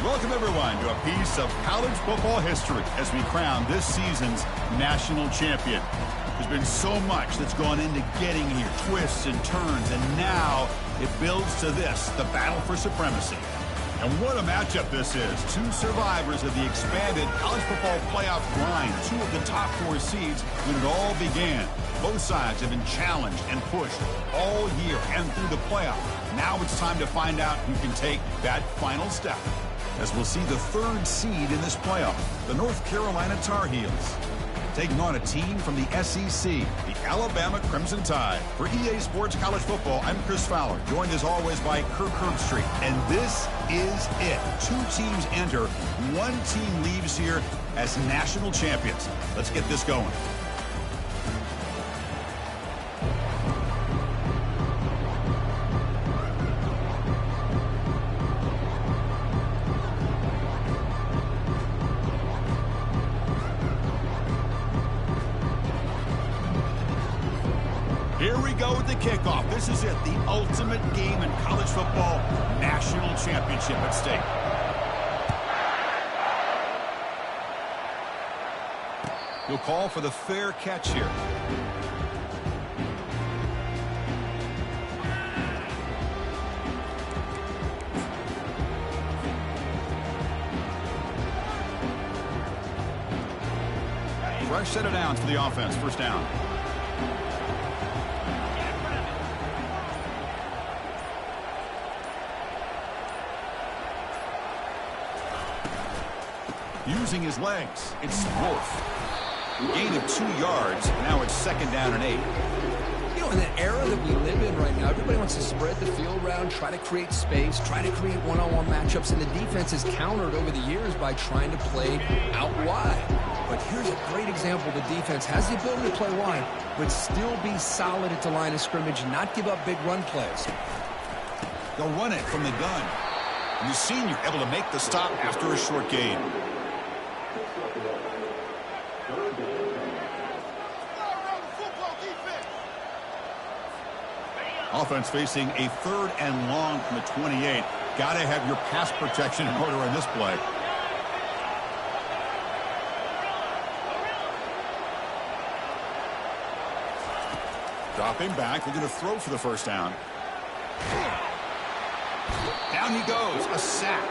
Welcome, everyone, to a piece of college football history as we crown this season's national champion. There's been so much that's gone into getting here, twists and turns, and now it builds to this, the battle for supremacy. And what a matchup this is. Two survivors of the expanded college football playoff grind, two of the top 4 seeds when it all began. Both sides have been challenged and pushed all year and through the playoff. Now it's time to find out who can take that final step, as we'll see the 3rd seed in this playoff, the North Carolina Tar Heels, taking on a team from the SEC, the Alabama Crimson Tide. For EA Sports College Football, I'm Chris Fowler, joined as always by Kirk Herbstreit. And this is it. 2 teams enter, 1 team leaves here as national champions. Let's get this going. Here we go with the kickoff. This is it, the ultimate game in college football, national championship at stake. He'll call for the fair catch here. Fresh set of downs for the offense, first down. Using his legs, it's Wolf. Gain of 2 yards. Now it's 2nd down and 8. You know, in the era that we live in right now, everybody wants to spread the field around, try to create space, try to create one-on-one matchups, and the defense is countered over the years by trying to play out wide. But here's a great example. The defense has the ability to play wide, but still be solid at the line of scrimmage and not give up big run plays. They'll run it from the gun. And the senior able to make the stop after a short gain. Offense facing a 3rd and long from the 28. Got to have your pass protection in order on this play. Dropping back, looking to throw for the first down. Down he goes, a sack.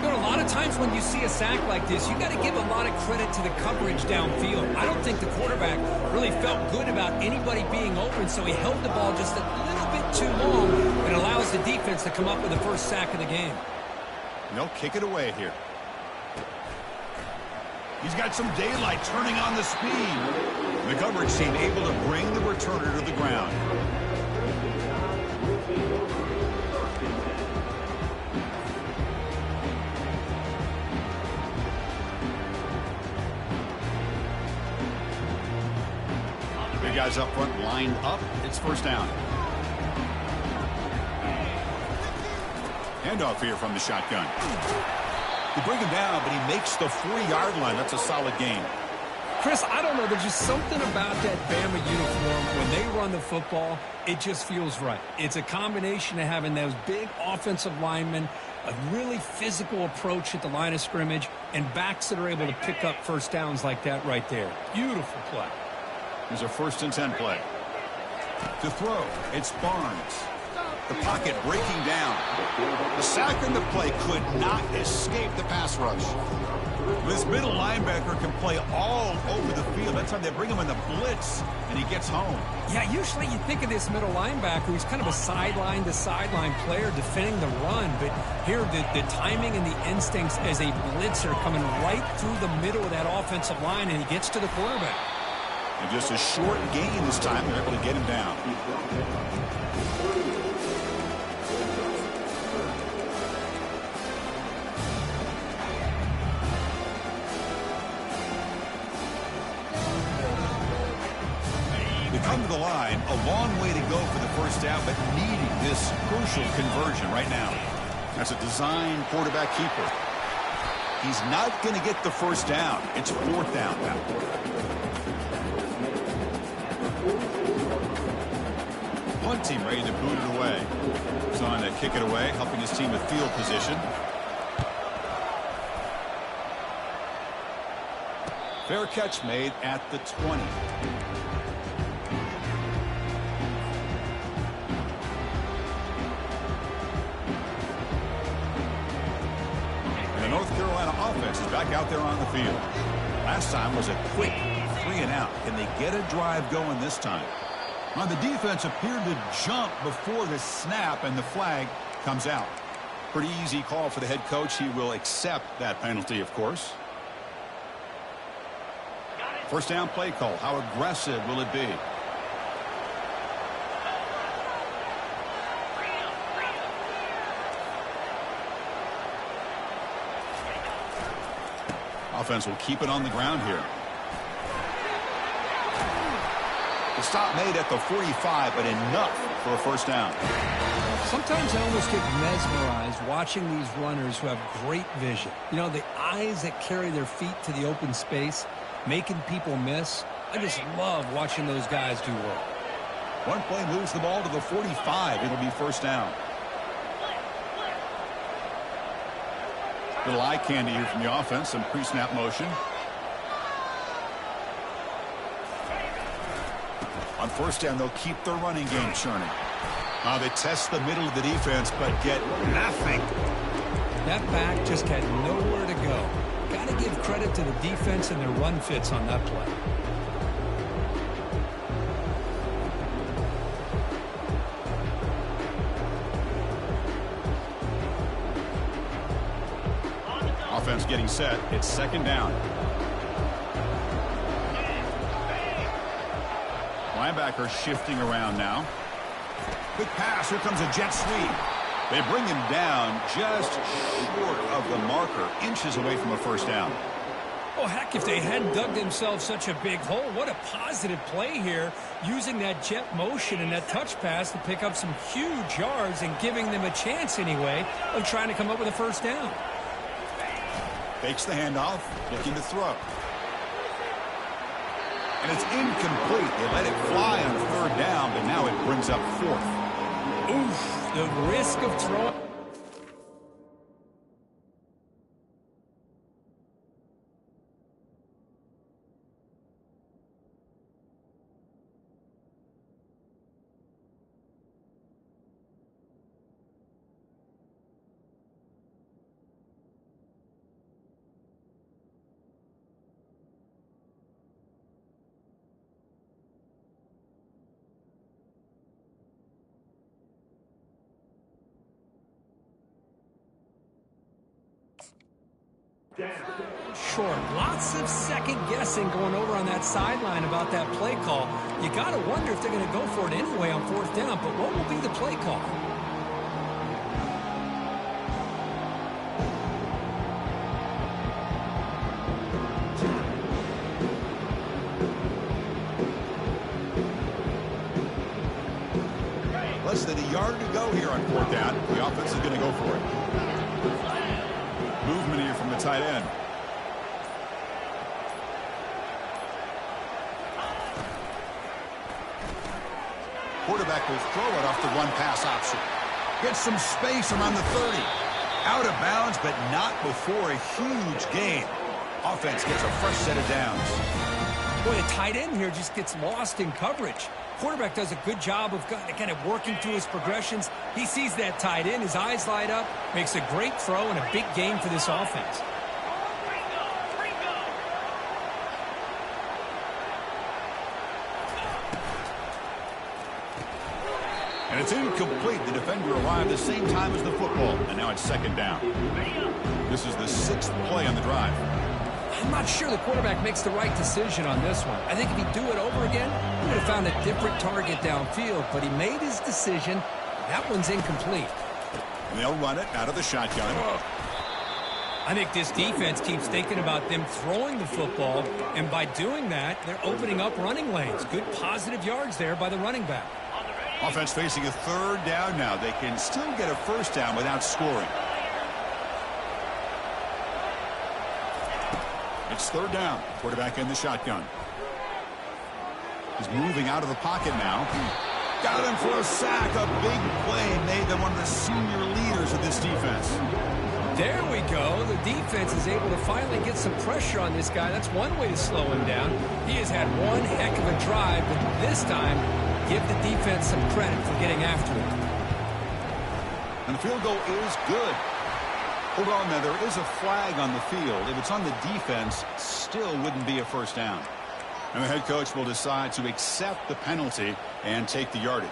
You know, a lot of times when you see a sack like this, you got to give a lot of credit to the coverage downfield. I don't think the quarterback really felt good about anybody being open, so he held the ball just a little bit too long and allows the defense to come up with the first sack of the game. They'll kick it away here. He's got some daylight turning on the speed. The coverage team able to bring the returner to the ground. Big guys up front lined up. It's first down. Handoff here from the shotgun. They bring him down, but he makes the 4-yard line. That's a solid gain. Chris, I don't know. There's just something about that Bama uniform. When they run the football, it just feels right. It's a combination of having those big offensive linemen, a really physical approach at the line of scrimmage, and backs that are able to pick up first downs like that right there. Beautiful play. Here's a 1st and 10 play. To throw, it's Barnes. The pocket breaking down. The sack in the play could not escape the pass rush. This middle linebacker can play all over the field. That's how they bring him in the blitz, and he gets home. Yeah, usually you think of this middle linebacker who's kind of a sideline-to-sideline player defending the run, but here the timing and the instincts as a blitzer coming right through the middle of that offensive line, and he gets to the quarterback. And just a short gain this time. They're able to get him down. They come to the line, a long way to go for the first down, but needing this crucial conversion right now. That's a design quarterback keeper. He's not going to get the first down. It's 4th down now. Punt team ready to boot it away. He's on to kick it away, helping his team with field position. Fair catch made at the 20. And the North Carolina offense is back out there on the field. Last time was a quick 3-and-out. Can they get a drive going this time? Now, the defense appeared to jump before the snap, and the flag comes out. Pretty easy call for the head coach. He will accept that penalty, of course. First down play call. How aggressive will it be? Offense will keep it on the ground here. The stop made at the 45, but enough for a first down. Sometimes I almost get mesmerized watching these runners who have great vision. You know, the eyes that carry their feet to the open space, making people miss. I just love watching those guys do work. One play moves the ball to the 45. It'll be first down. Little eye candy here from the offense. Some pre-snap motion. On first down, they'll keep their running game churning. They test the middle of the defense, but get nothing. That back just had nowhere to go. Got to give credit to the defense and their run fits on that play. Offense getting set. It's second down. Linebacker shifting around now. Quick pass. Here comes a jet sweep. They bring him down just short of the marker, inches away from a first down. Oh, heck, if they hadn't dug themselves such a big hole, what a positive play here, using that jet motion and that touch pass to pick up some huge yards and giving them a chance anyway of trying to come up with a first down. Fakes the handoff, looking to throw. And it's incomplete. They let it fly on third down, but now it brings up fourth. Oof, the risk of throwing. Sure, lots of second guessing going over on that sideline about that play call. You got to wonder if they're going to go for it anyway on fourth down, but what will be the play call? Less than a yard to go here on fourth down. The offense is going to go for it. Movement here from the tight end. Quarterback will throw it off the run-pass option. Gets some space around the 30. Out of bounds, but not before a huge gain. Offense gets a fresh set of downs. Boy, the tight end here just gets lost in coverage. Quarterback does a good job of kind of working through his progressions. He sees that tight end, his eyes light up, makes a great throw and a big gain for this offense. And it's incomplete. The defender arrived the same time as the football, and now it's second down. This is the sixth play on the drive. I'm not sure the quarterback makes the right decision on this one. I think if he'd do it over again, he would have found a different target downfield, but he made his decision. That one's incomplete. And they'll run it out of the shotgun. I think this defense keeps thinking about them throwing the football, and by doing that, they're opening up running lanes. Good positive yards there by the running back. Offense facing a third down now. They can still get a first down without scoring. It's third down. Quarterback in the shotgun. He's moving out of the pocket now. Got him for a sack. A big play made them one of the senior leaders of this defense. There we go. The defense is able to finally get some pressure on this guy. That's one way to slow him down. He has had one heck of a drive, but this time, give the defense some credit for getting after him. And the field goal is good. Hold on there. There is a flag on the field. If it's on the defense, still wouldn't be a first down. And the head coach will decide to accept the penalty and take the yardage.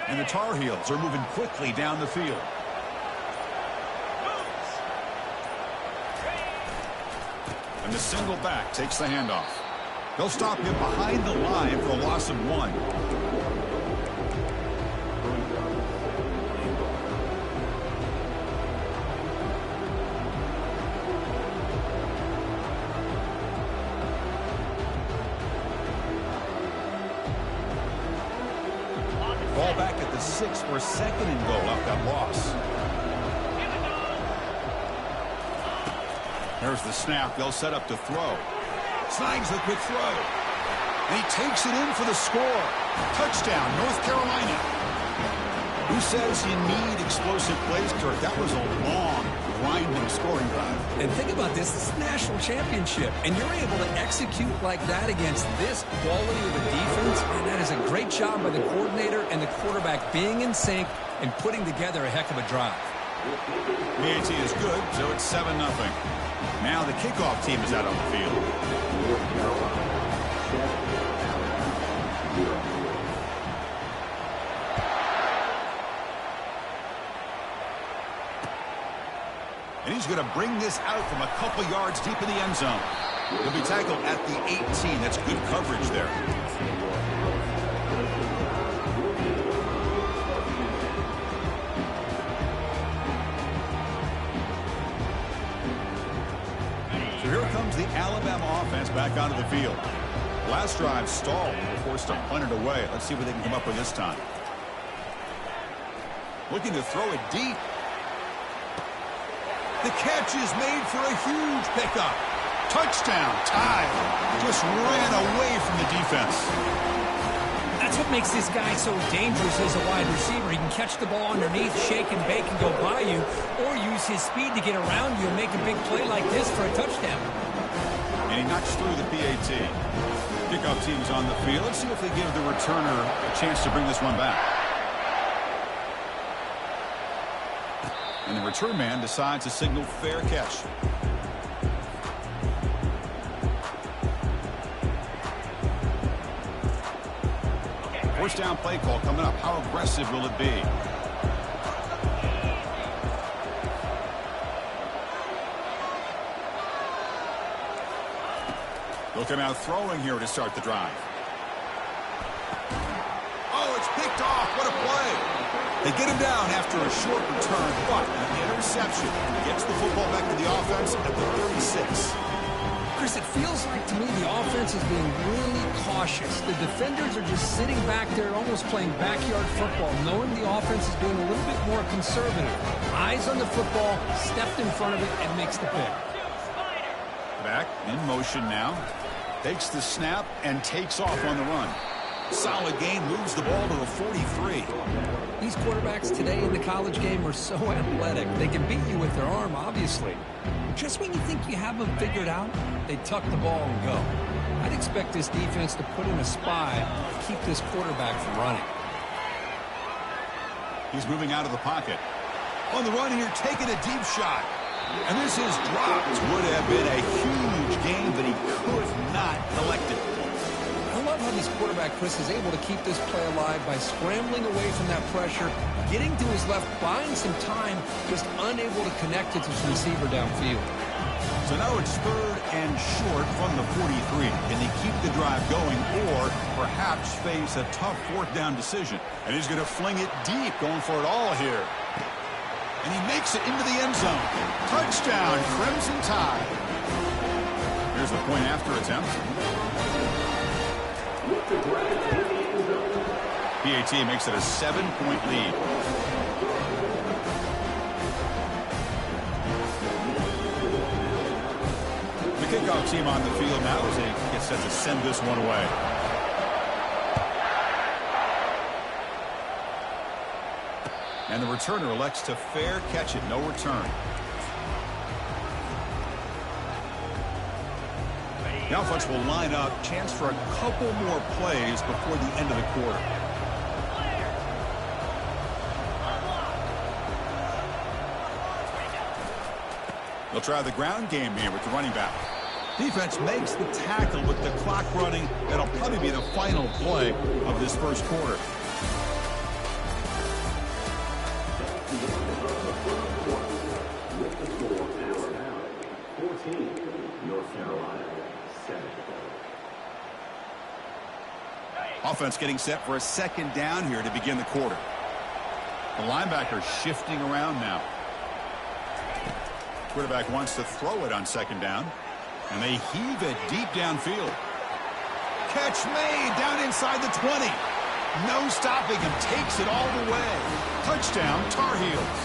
And the Tar Heels are moving quickly down the field. And the single back takes the handoff. They'll stop him behind the line for a loss of 1. Ball back at the 6 for 2nd and goal off that loss. There's the snap. They'll set up to throw. Snags the quick throw. And he takes it in for the score. Touchdown, North Carolina. Who says you need explosive plays, Kirk? That was a long, grinding scoring drive. And think about this. This is a national championship, and you're able to execute like that against this quality of a defense, and that is a great job by the coordinator and the quarterback being in sync and putting together a heck of a drive. PAT is good, so it's 7-0. Now the kickoff team is out on the field. And he's going to bring this out from a couple yards deep in the end zone. He'll be tackled at the 18. That's good coverage there. So here comes the Alabama offense back onto the field. Last drive stalled, forced to punt it away. Let's see what they can come up with this time. Looking to throw it deep. The catch is made for a huge pickup. Touchdown, tied. Just ran away from the defense. That's what makes this guy so dangerous as a wide receiver. He can catch the ball underneath, shake and bake and go by you, or use his speed to get around you and make a big play like this for a touchdown. And he knocks through the PAT. Kickoff team's on the field. Let's see if they give the returner a chance to bring this one back. And the return man decides to signal fair catch. First down play call coming up. How aggressive will it be? They'll come out throwing here to start the drive. Oh, it's picked off. What a play. They get him down after a short return, but an interception gets the football back to the offense at the 36. Chris, it feels like to me the offense is being really cautious. The defenders are just sitting back there almost playing backyard football, knowing the offense is being a little bit more conservative. Eyes on the football, stepped in front of it, and makes the pick. Back in motion now. Takes the snap and takes off on the run. Solid gain, moves the ball to the 43. These quarterbacks today in the college game are so athletic. They can beat you with their arm, obviously. Just when you think you have them figured out, they tuck the ball and go. I'd expect this defense to put in a spy to keep this quarterback from running. He's moving out of the pocket. On the run here, taking a deep shot. And this is dropped. Would have been a huge gain, but he could not collect it. I love how this quarterback, Chris, is able to keep this play alive by scrambling away from that pressure, getting to his left, buying some time, just unable to connect it to his receiver downfield. So now it's 3rd and short from the 43. Can they keep the drive going or perhaps face a tough 4th down decision? And he's going to fling it deep, going for it all here. And he makes it into the end zone. Touchdown, Crimson Tide. Here's the point after attempt. PAT makes it a 7-point lead. The kickoff team on the field now as they get set to send this one away. And the returner elects to fair catch it. No return. The offense will line up. Chance for a couple more plays before the end of the quarter. They'll try the ground game here with the running back. Defense makes the tackle with the clock running. That'll probably be the final play of this first quarter. Offense getting set for a second down here to begin the quarter. The linebacker shifting around now. Quarterback wants to throw it on second down. And they heave it deep downfield. Catch made down inside the 20. No stopping him. Takes it all the way. Touchdown, Tar Heels.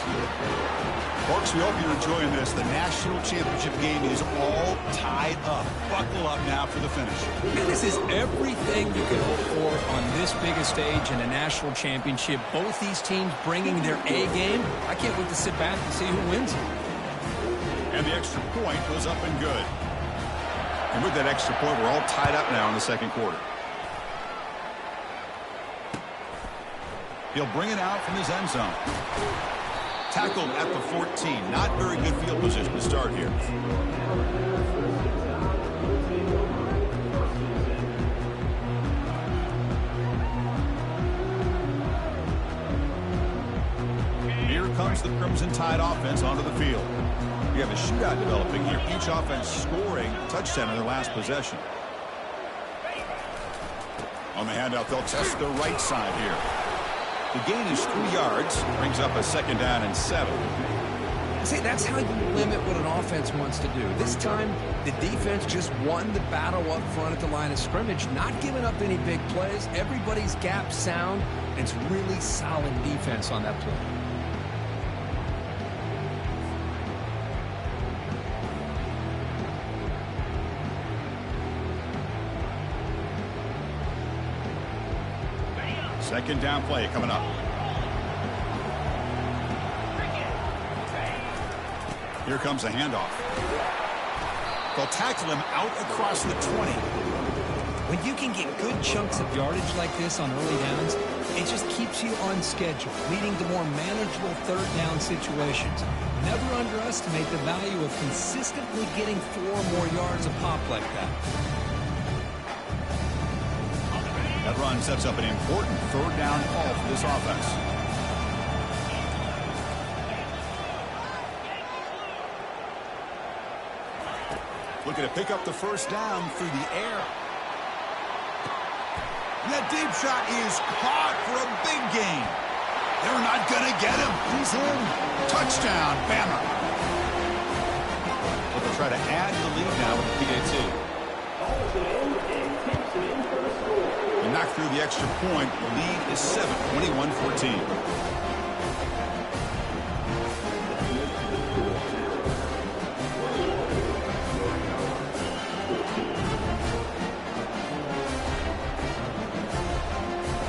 Folks, we hope you're enjoying this. The national championship game is all tied up. Buckle up now for the finish. And this is everything you can hope for on this biggest stage in a national championship. Both these teams bringing their A game. I can't wait to sit back and see who wins. And the extra point was up and good. And with that extra point, we're all tied up now in the second quarter. He'll bring it out from his end zone. Tackled at the 14. Not very good field position to start here. Here comes the Crimson Tide offense onto the field. We have a shootout developing here. Each offense scoring a touchdown in their last possession. On the handout, they'll test the right side here. The gain is 3 yards. Brings up a second down and 7. See, that's how you limit what an offense wants to do. This time, the defense just won the battle up front at the line of scrimmage, not giving up any big plays. Everybody's gap sound. It's really solid defense on that play. Second down play coming up. Here comes a handoff. They'll tackle him out across the 20. When you can get good chunks of yardage like this on early downs, it just keeps you on schedule, leading to more manageable third down situations. Never underestimate the value of consistently getting 4 more yards a pop like that. That run sets up an important third down call for this offense. Looking to pick up the first down through the air. And that deep shot is caught for a big gain. They're not going to get him. He's in. Touchdown, Bama. But they'll try to add to the lead now with the PAT. Knock through the extra point. The lead is 7, 21-14.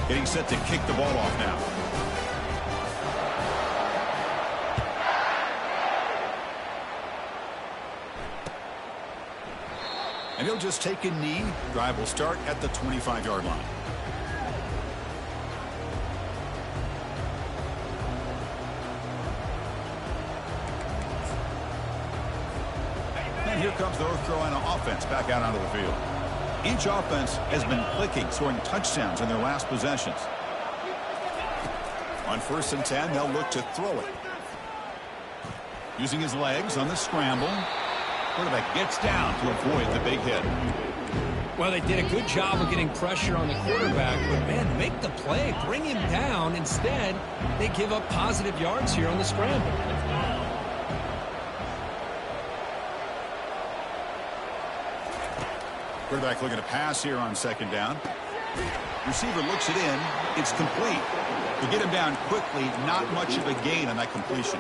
Getting set to kick the ball off now. And he'll just take a knee. Drive will start at the 25-yard line. And here comes the North Carolina offense back out onto the field. Each offense has been clicking, scoring touchdowns in their last possessions. On 1st and 10, they'll look to throw it. Using his legs on the scramble. Quarterback gets down to avoid the big hit. Well, they did a good job of getting pressure on the quarterback, but, man, make the play, bring him down. Instead, they give up positive yards here on the scramble. Quarterback looking to pass here on second down. Receiver looks it in. It's complete. To get him down quickly, not much of a gain on that completion.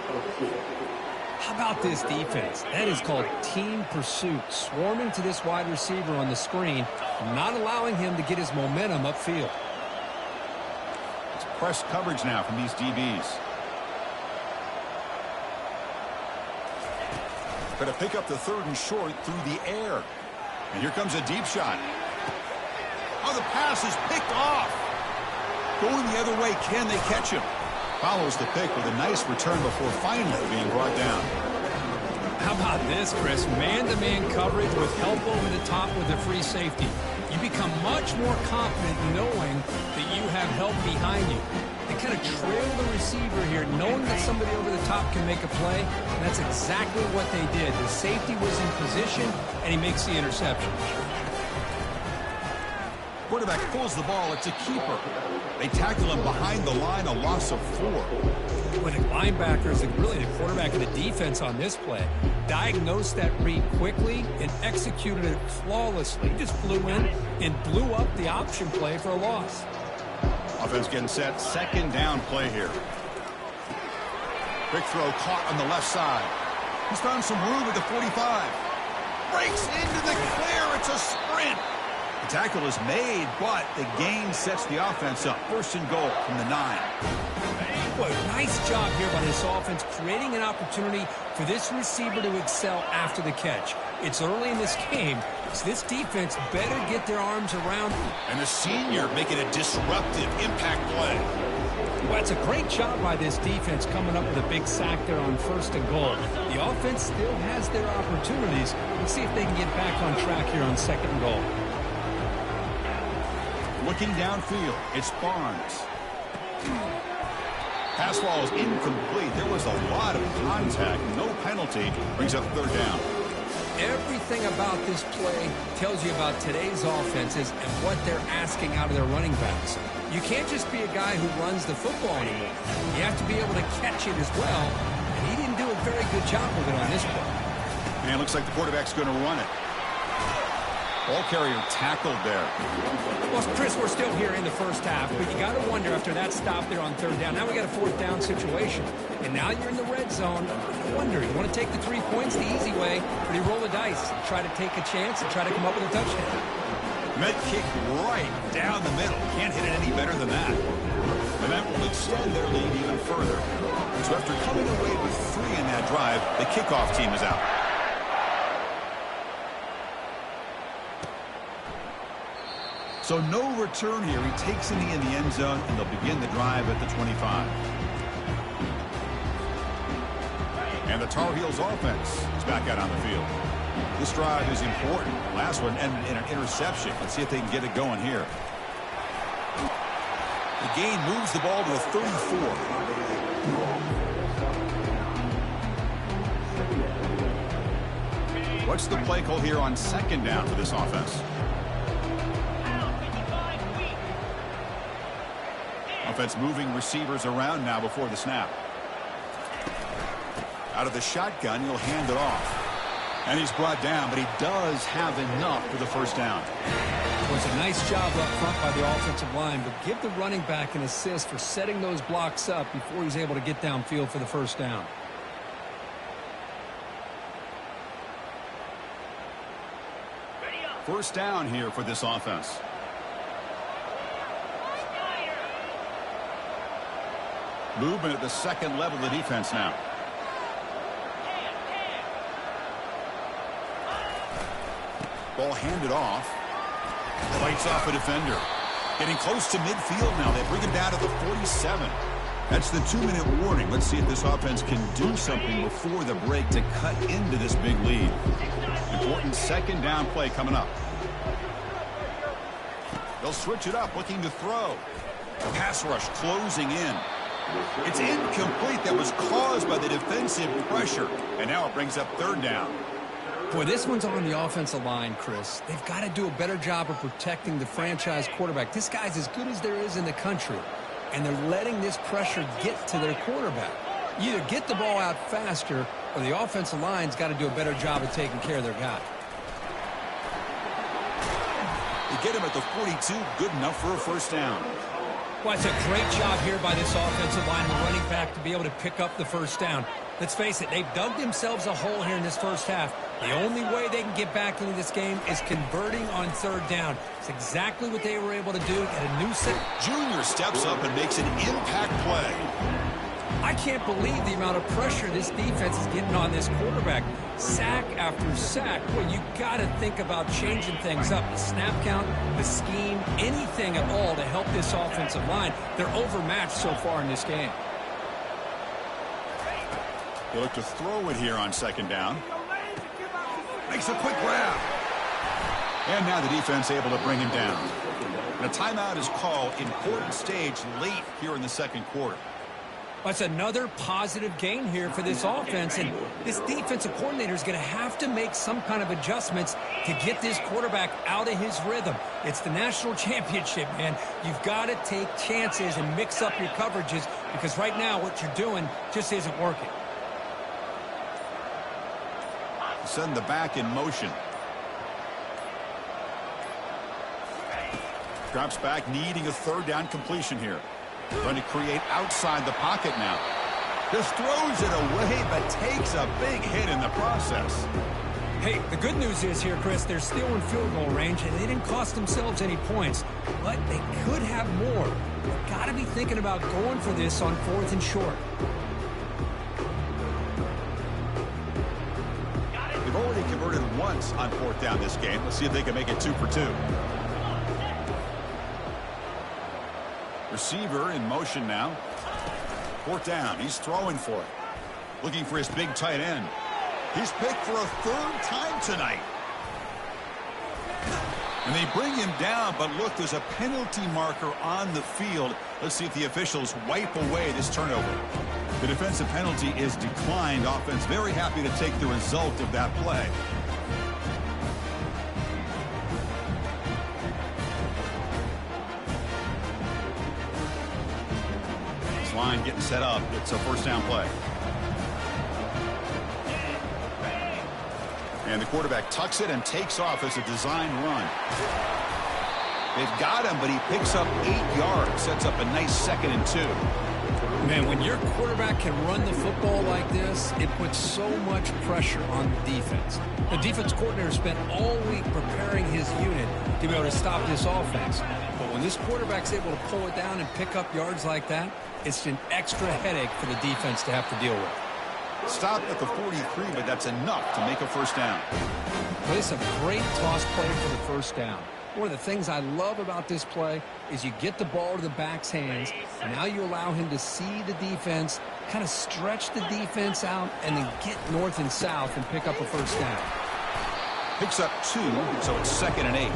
How about this defense? That is called team pursuit, swarming to this wide receiver on the screen, not allowing him to get his momentum upfield. It's press coverage now from these DBs. Going to pick up the 3rd and short through the air. And here comes a deep shot. Oh, the pass is picked off. Going the other way, can they catch him? Follows the pick with a nice return before finally being brought down. How about this, Chris? Man-to-man coverage with help over the top with a free safety. You become much more confident knowing that you have help behind you. They kind of trail the receiver here, knowing that somebody over the top can make a play, and that's exactly what they did. The safety was in position, and he makes the interception. Quarterback pulls the ball. It's a keeper. They tackle him behind the line, a loss of 4. When the linebackers and really the quarterback of the defense on this play diagnosed that read quickly and executed it flawlessly. Just flew in and blew up the option play for a loss. Offense getting set. 2nd down play here. Quick throw caught on the left side. He's found some room at the 45. Breaks into the clear. It's a sprint. The tackle is made, but the gain sets the offense up. 1st and goal from the 9. Boy, nice job here by this offense, creating an opportunity for this receiver to excel after the catch. It's early in this game, so this defense better get their arms around him. And the senior making a disruptive impact play. Well, it's a great job by this defense coming up with a big sack there on 1st and goal. The offense still has their opportunities. Let's see if they can get back on track here on 2nd and goal. Looking downfield, it's Barnes. Pass ball is incomplete. There was a lot of contact. No penalty. Brings up 3rd down. Everything about this play tells you about today's offenses and what they're asking out of their running backs. You can't just be a guy who runs the football anymore. You have to be able to catch it as well, and he didn't do a very good job of it on this play. And it looks like the quarterback's going to run it. Ball carrier tackled there. Well, Chris, we're still here in the 1st half, but you got to wonder after that stop there on 3rd down. Now we got a 4th down situation, and now you're in the red zone. You wonder, you want to take the 3 points the easy way, or do you roll the dice, try to take a chance and try to come up with a touchdown? Met kick right down the middle. Can't hit it any better than that. And that will extend their lead even further. So after coming away with 3 in that drive, the kickoff team is out. So no return here. He takes it in the end zone, and they'll begin the drive at the 25. And the Tar Heels offense is back out on the field. This drive is important. Last one ended in an interception. Let's see if they can get it going here. The gain moves the ball to the 34. What's the play call here on 2nd down for this offense? Offense moving receivers around now before the snap. Out of the shotgun, he'll hand it off. And he's brought down, but he does have enough for the 1st down. It was a nice job up front by the offensive line, but give the running back an assist for setting those blocks up before he's able to get downfield for the 1st down. First down here for this offense. Movement at the 2nd level of the defense now. Ball handed off. Fights off a defender. Getting close to midfield now. They bring him down to the 47. That's the 2-minute warning. Let's see if this offense can do something before the break to cut into this big lead. Important 2nd down play coming up. They'll switch it up, looking to throw. Pass rush closing in. It's incomplete. That was caused by the defensive pressure. And now it brings up 3rd down. Boy, this one's on the offensive line, Chris. They've got to do a better job of protecting the franchise quarterback. This guy's as good as there is in the country, and they're letting this pressure get to their quarterback. You either get the ball out faster, or the offensive line's got to do a better job of taking care of their guy. They get him at the 42, good enough for a 1st down. Well, it's a great job here by this offensive line, the running back, to be able to pick up the 1st down. Let's face it, they've dug themselves a hole here in this first half. The only way they can get back into this game is converting on third down. It's exactly what they were able to do. Get a new set. Junior steps up and makes an impact play. I can't believe the amount of pressure this defense is getting on this quarterback. Sack after sack. Well, you got to think about changing things up. The snap count, the scheme, anything at all to help this offensive line. They're overmatched so far in this game. They look to throw it here on second down. Makes a quick grab. And now the defense able to bring him down. And a timeout is called. Important stage late here in the second quarter. That's another positive gain here for this offense. And this defensive coordinator is going to have to make some kind of adjustments to get this quarterback out of his rhythm. It's the national championship, man. You've got to take chances and mix up your coverages because right now what you're doing just isn't working. Send the back in motion. Drops back, needing a third down completion here. Trying to create outside the pocket now. Just throws it away, but takes a big hit in the process. Hey, the good news is here, Chris, they're still in field goal range, and they didn't cost themselves any points. But they could have more. You've got to be thinking about going for this on 4th and short. They've already converted once on 4th down this game. Let's see if they can make it 2 for 2. Receiver in motion now. 4th down. He's throwing for it. Looking for his big tight end. He's picked for a 3rd time tonight. And they bring him down, but look, there's a penalty marker on the field. Let's see if the officials wipe away this turnover. The defensive penalty is declined. Offense very happy to take the result of that play. This line getting set up. It's a 1st down play. And the quarterback tucks it and takes off as a design run. They've got him, but he picks up 8 yards. Sets up a nice 2nd and 2. Man, when your quarterback can run the football like this, it puts so much pressure on the defense. The defense coordinator spent all week preparing his unit to be able to stop this offense. But when this quarterback's able to pull it down and pick up yards like that, it's an extra headache for the defense to have to deal with. Stopped at the 43, but that's enough to make a 1st down. Well, it's a great toss play for the 1st down. One of the things I love about this play is you get the ball to the back's hands. Now you allow him to see the defense, kind of stretch the defense out, and then get north and south and pick up a 1st down. Picks up 2, so it's 2nd and 8.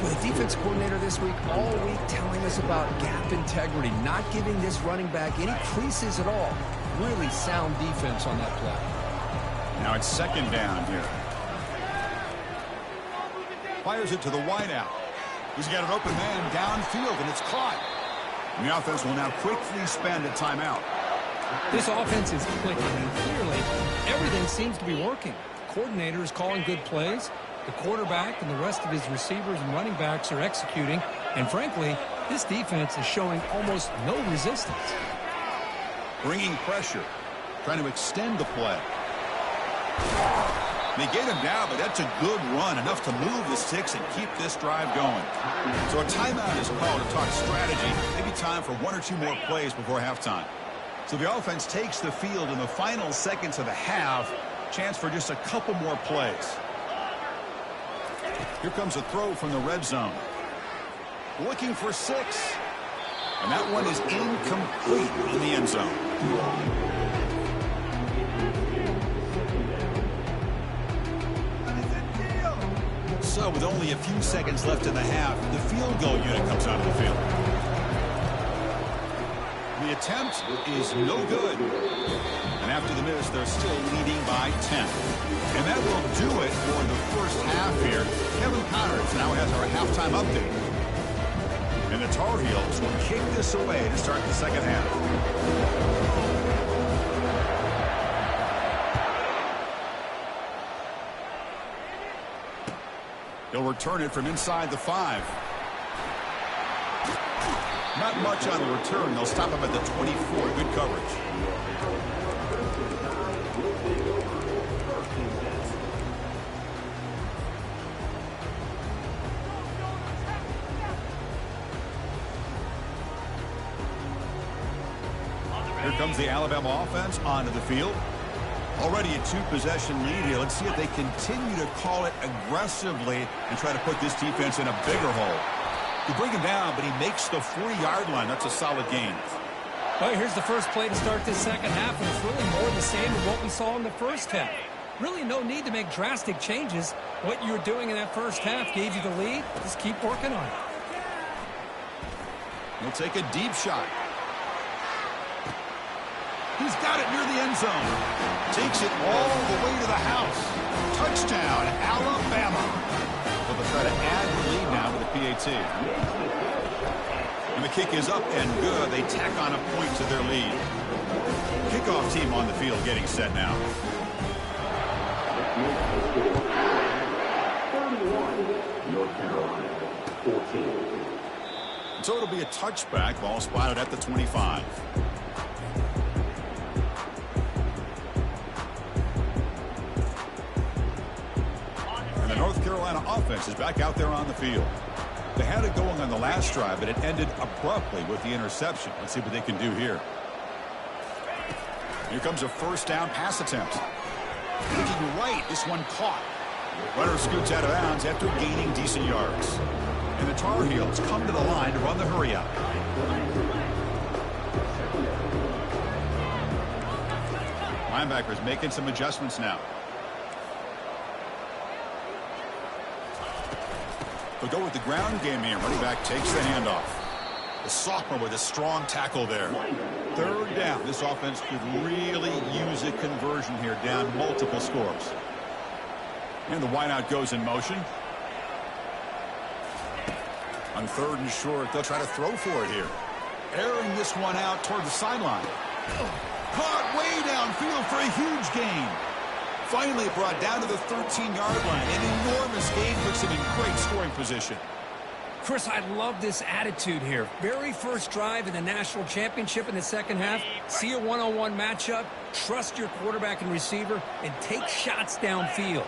With the defense coordinator this week, all week telling us about gap integrity, not giving this running back any creases at all. Really sound defense on that play. Now it's 2nd down here. Fires it to the wideout. He's got an open man downfield, and it's caught. And the offense will now quickly spend a timeout. This offense is clicking, and clearly everything seems to be working. The coordinator is calling good plays. The quarterback and the rest of his receivers and running backs are executing. And frankly, this defense is showing almost no resistance. Bringing pressure. Trying to extend the play. They get him down, but that's a good run. Enough to move the sticks and keep this drive going. So a timeout is called to talk strategy. Maybe time for 1 or 2 more plays before halftime. So the offense takes the field in the final seconds of the half. Chance for just a couple more plays. Here comes a throw from the red zone. Looking for 6. And that one is incomplete in the end zone. So with only a few seconds left in the half, the field goal unit comes out of the field. The attempt is no good. And after the miss, they're still leading by 10. And that will do it for the first half here. Kevin Connors now has our halftime update. And the Tar Heels will kick this away to start the second half. They'll return it from inside the 5. Not much on the return. They'll stop him at the 24. Good coverage. comes the Alabama offense onto the field. Already a two-possession lead here. Let's see if they continue to call it aggressively and try to put this defense in a bigger hole. You bring him down, but he makes the 40-yard line. That's a solid gain. Well, here's the first play to start this second half, and it's really more the same of what we saw in the first half. Really no need to make drastic changes. What you were doing in that first half gave you the lead. Just keep working on it. He'll take a deep shot. He's got it near the end zone. Takes it all the way to the house. Touchdown, Alabama. Well, they'll try to add the lead now with a PAT. And the kick is up and good. They tack on a point to their lead. Kickoff team on the field getting set now. 31, North Carolina, 14. So it'll be a touchback. Ball spotted at the 25. And the North Carolina offense is back out there on the field. They had it going on the last drive, but it ended abruptly with the interception. Let's see what they can do here. Here comes a first down pass attempt. Looking right, this one caught. Runner scoots out of bounds after gaining decent yards. And the Tar Heels come to the line to run the hurry up. Linebackers making some adjustments now. They'll go with the ground game here. Running back takes the handoff. The sophomore with a strong tackle there. Third down. This offense could really use a conversion here, down multiple scores. And the wideout goes in motion. On third and short, they'll try to throw for it here. Airing this one out toward the sideline. Caught way downfield for a huge gain. Finally brought down to the 13-yard line. An enormous gain puts him in great scoring position. Chris, I love this attitude here. Very first drive in the national championship in the second half. See a one-on-one matchup. Trust your quarterback and receiver and take shots downfield.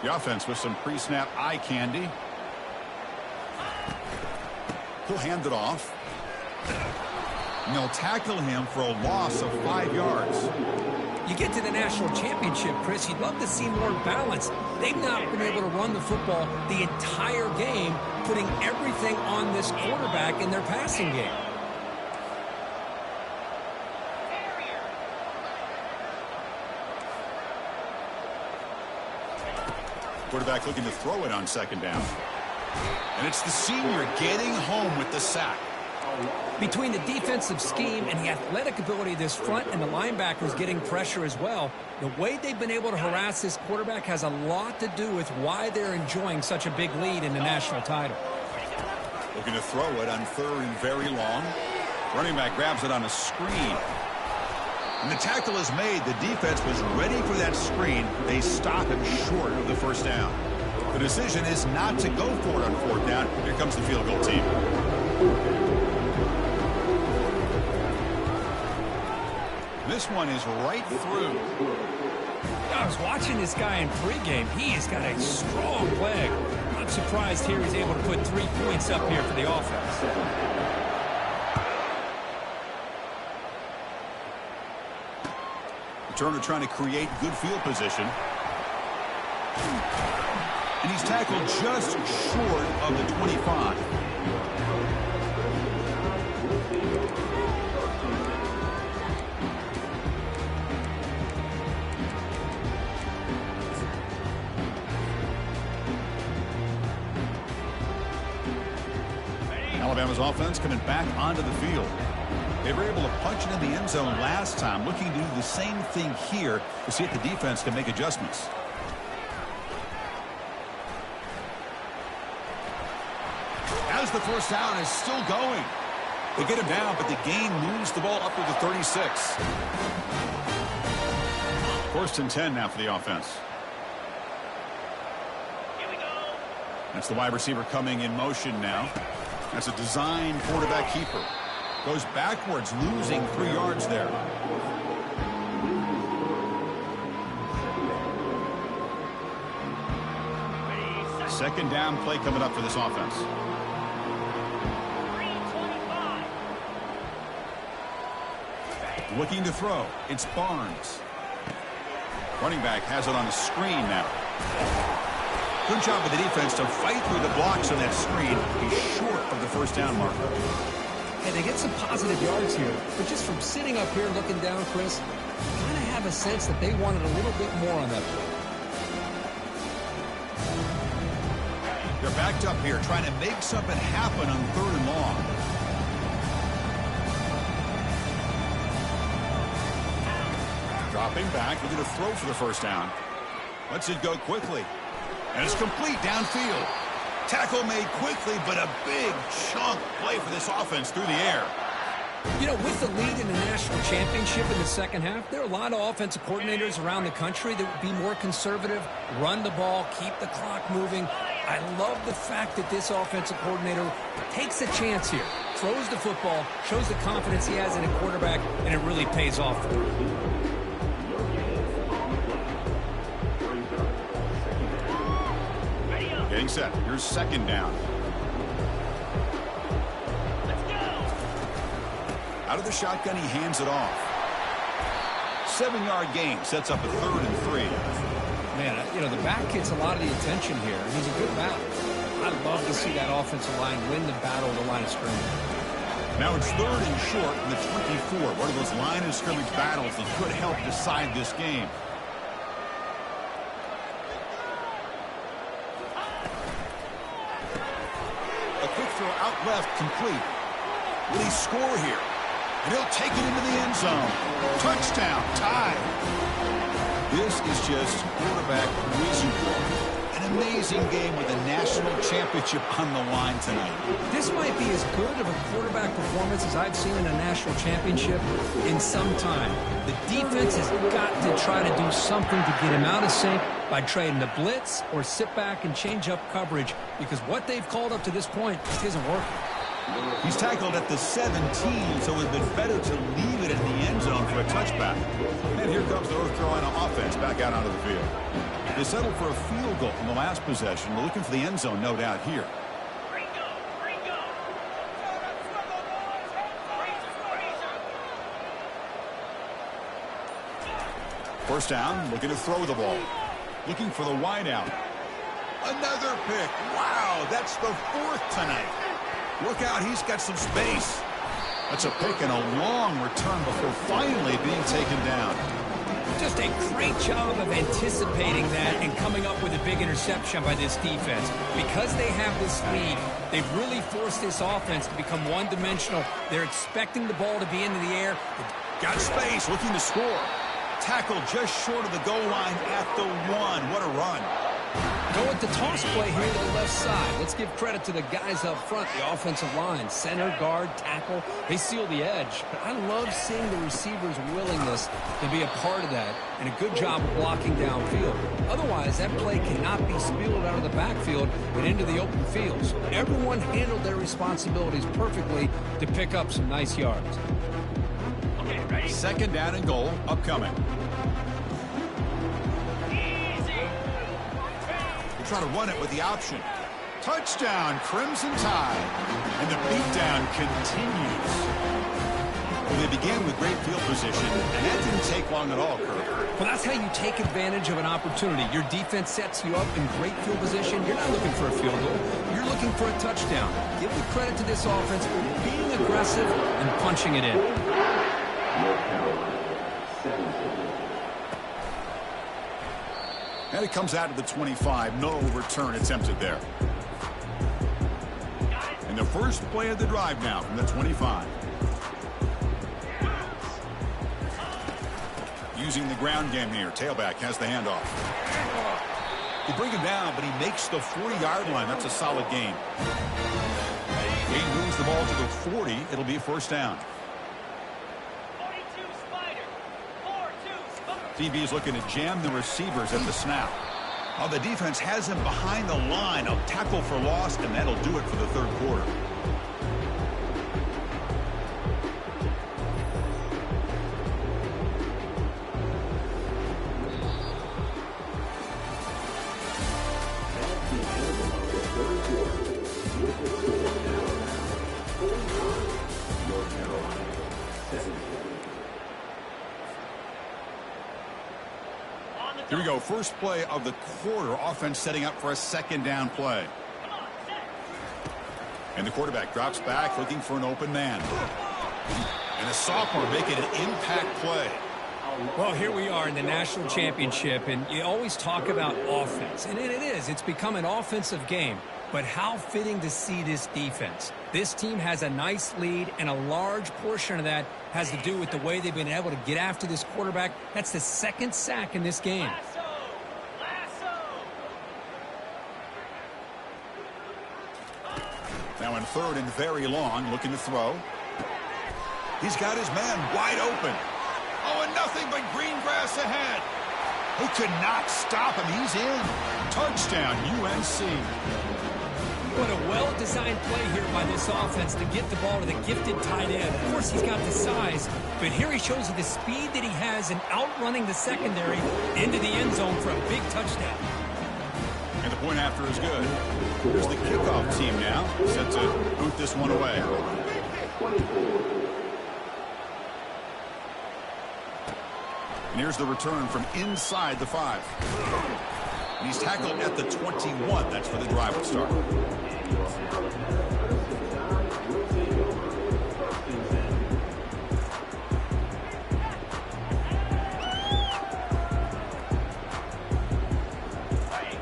The offense with some pre-snap eye candy. He'll hand it off. And they'll tackle him for a loss of 5 yards. You get to the national championship, Chris, you'd love to see more balance. They've not been able to run the football the entire game, putting everything on this quarterback in their passing game. Quarterback looking to throw it on second down. And it's the senior getting home with the sack. Between the defensive scheme and the athletic ability of this front and the linebackers getting pressure as well, the way they've been able to harass this quarterback has a lot to do with why they're enjoying such a big lead in the national title. Looking to throw it on third and very long. Running back grabs it on a screen. And the tackle is made. The defense was ready for that screen. They stop him short of the first down. The decision is not to go for it on fourth down. Here comes the field goal team. This one is right through. I was watching this guy in pregame. He has got a strong leg. I'm surprised here he's able to put 3 points up here for the offense. Turner trying to create good field position. And he's tackled just short of the 25. Alabama's offense coming back onto the field. They were able to punch it in the end zone last time, looking to do the same thing here to see if the defense can make adjustments. As the first down is still going. They get him down, but the gain moves the ball up to the 36. First and 10 now for the offense. Here we go. That's the wide receiver coming in motion now. That's a design quarterback keeper. Goes backwards, losing 3 yards there. Second down play coming up for this offense. 325. Looking to throw. It's Barnes. Running back has it on the screen now. Good job with the defense to fight through the blocks on that screen. He's short of the first down marker. Hey, they get some positive yards here, but just from sitting up here looking down, Chris, you kind of have a sense that they wanted a little bit more on that play. They're backed up here trying to make something happen on 3rd and long. Dropping back, looking to throw for the first down. Lets it go quickly. And it's complete downfield. Tackle made quickly, but a big chunk play for this offense through the air. You know, with the lead in the national championship in the second half, there are a lot of offensive coordinators around the country that would be more conservative, run the ball, keep the clock moving. I love the fact that this offensive coordinator takes a chance here, throws the football, shows the confidence he has in a quarterback, and it really pays off for him. Getting set. Here's second down. Let's go. Out of the shotgun, he hands it off. 7-yard gain sets up a 3rd and 3. Man, you know, the back gets a lot of the attention here. He's a good batter. I'd love to see that offensive line win the battle of the line of scrimmage. Now it's 3rd and short from the 24. One of those line of scrimmage battles that could help decide this game. A quick throw out left, complete. Will he score here? And he'll take it into the end zone. Touchdown, tie. This is just quarterback wizardry. An amazing game with a national championship on the line tonight. This might be as good of a quarterback performance as I've seen in a national championship in some time. The defense has got to try to do something to get him out of sync by trading the blitz or sit back and change up coverage, because what they've called up to this point just isn't working. He's tackled at the 17, so it would have been better to leave it in the end zone for a touchback. And here comes the North Carolina offense back out onto the field. They settled for a field goal in the last possession. They're looking for the end zone, no doubt, here. First down, looking to throw the ball. Looking for the wideout. Another pick. Wow, that's the 4th tonight. Look out, he's got some space. That's a pick and a long return before finally being taken down. Just a great job of anticipating that and coming up with a big interception by this defense. Because they have this lead, they've really forced this offense to become one-dimensional. They're expecting the ball to be into the air. Got space, looking to score. Tackle just short of the goal line at the 1. What a run. Go with the toss play here to the left side. Let's give credit to the guys up front, the offensive line. Center, guard, tackle, they seal the edge. But I love seeing the receivers' willingness to be a part of that, and a good job of blocking downfield. Otherwise, that play cannot be spilled out of the backfield and into the open field. So everyone handled their responsibilities perfectly to pick up some nice yards. Okay, ready? Second down and goal, upcoming. Try to run it with the option. Touchdown, Crimson Tide. And the beatdown continues. Well, they began with great field position, and that didn't take long at all, Kirk. Well, that's how you take advantage of an opportunity. Your defense sets you up in great field position. You're not looking for a field goal. You're looking for a touchdown. Give the credit to this offense for being aggressive and punching it in. And it comes out to the 25. No return attempted there. And the first play of the drive now from the 25. Using the ground game here. Tailback has the handoff. They bring him down, but he makes the 40-yard line. That's a solid gain. He moves the ball to the 40. It'll be a first down. DB is looking to jam the receivers at the snap. Well, the defense has him behind the line. A tackle for loss, and that'll do it for the third quarter. Here we go. First play of the quarter. Offense setting up for a second down play. And the quarterback drops back looking for an open man. And the sophomore making an impact play. Well, here we are in the national championship, and you always talk about offense. And it is. It's become an offensive game. But how fitting to see this defense. This team has a nice lead, and a large portion of that has to do with the way they've been able to get after this quarterback. That's the second sack in this game. Now in third and very long, looking to throw. He's got his man wide open. Oh, and nothing but green grass ahead. Who could not stop him? He's in. Touchdown, UNC. What a well-designed play here by this offense to get the ball to the gifted tight end. Of course, he's got the size, but here he shows you the speed that he has in outrunning the secondary into the end zone for a big touchdown. And the point after is good. Here's the kickoff team now, set to boot this one away. And here's the return from inside the 5. And he's tackled at the 21. That's where the drive will start.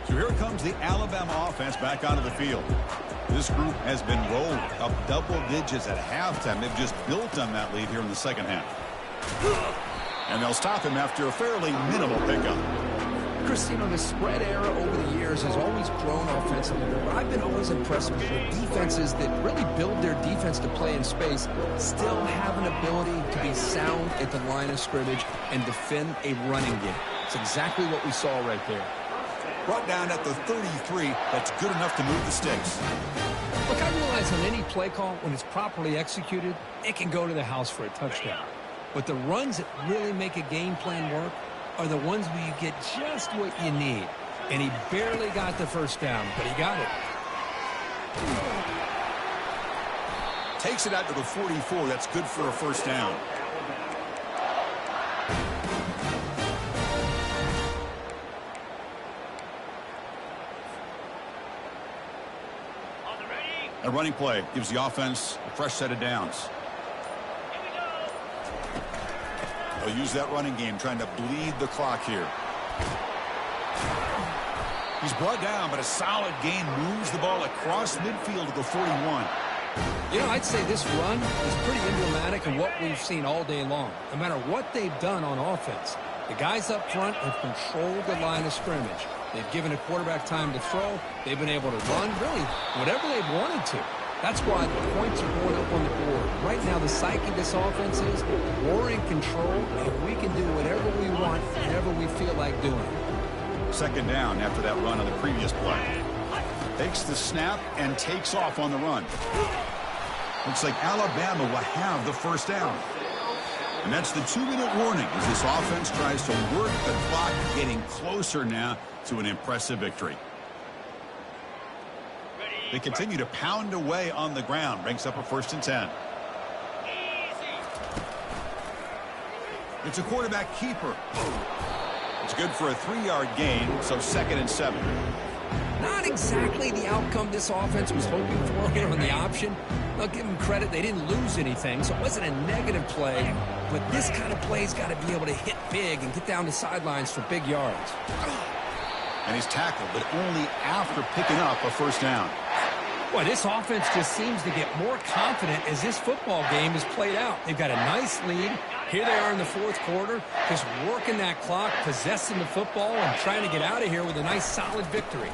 So here comes the Alabama offense back onto the field. This group has been rolling up double digits at halftime. They've just built on that lead here in the second half. And they'll stop him after a fairly minimal pickup. Chris, you know, the spread era over the years has always grown offensively, but I've been always impressed with defenses that really build their defense to play in space, still have an ability to be sound at the line of scrimmage and defend a running game. It's exactly what we saw right there. Brought down at the 33, that's good enough to move the sticks. Look, I realize on any play call, when it's properly executed, it can go to the house for a touchdown. But the runs that really make a game plan work are the ones where you get just what you need. And he barely got the first down, but he got it. Takes it out to the 44. That's good for a first down. A running play gives the offense a fresh set of downs. They'll use that running game, trying to bleed the clock here. He's brought down, but a solid gain moves the ball across midfield to the 41. You know, I'd say this run is pretty emblematic of what we've seen all day long. No matter what they've done on offense, the guys up front have controlled the line of scrimmage. They've given a quarterback time to throw. They've been able to run, really, whatever they've wanted to. That's why the points are going up on the board. Right now, the psyche of this offense is we're in control, and we can do whatever we want, whenever we feel like doing. Second down after that run on the previous play. Takes the snap and takes off on the run. Looks like Alabama will have the first down. And that's the 2-minute warning as this offense tries to work the clock, getting closer now to an impressive victory. They continue to pound away on the ground. Brings up a 1st and 10. It's a quarterback keeper. It's good for a 3-yard gain, so 2nd and 7. Not exactly the outcome this offense was hoping for here on the option. I'll give them credit. They didn't lose anything, so it wasn't a negative play. But this kind of play's got to be able to hit big and get down the sidelines for big yards. And he's tackled, but only after picking up a first down. Boy, this offense just seems to get more confident as this football game is played out. They've got a nice lead. Here they are in the 4th quarter, just working that clock, possessing the football, and trying to get out of here with a nice, solid victory.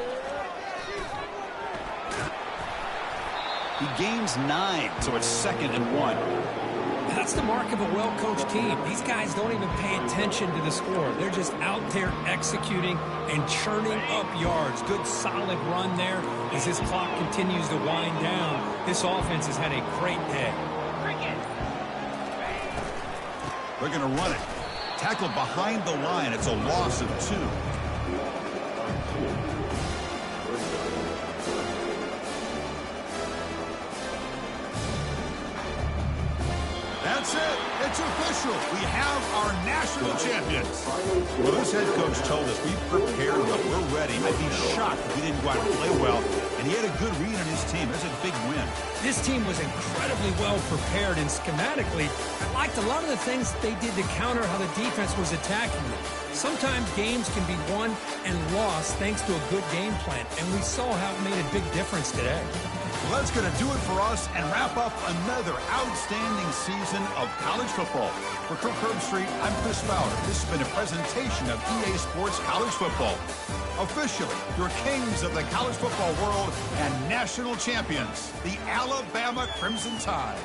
He gains 9, so it's 2nd and 1. That's the mark of a well-coached team. These guys don't even pay attention to the score. They're just out there executing and churning up yards. Good, solid run there as this clock continues to wind down. This offense has had a great day. They're going to run it. Tackled behind the line. It's a loss of 2. That's it. It's official. We have our national champions. Well, this head coach told us we've prepared well. We're ready. I'd be shocked if we didn't go out and play well. And he had a good read on his team. That's a big win. This team was incredibly well prepared, and schematically, I liked a lot of the things that they did to counter how the defense was attacking them. Sometimes games can be won and lost thanks to a good game plan, and we saw how it made a big difference today. Well, that's going to do it for us and wrap up another outstanding season of college football. For Kirk Herbstreit, I'm Chris Fowler. This has been a presentation of EA Sports College Football. Officially, your kings of the college football world and national champions, the Alabama Crimson Tide.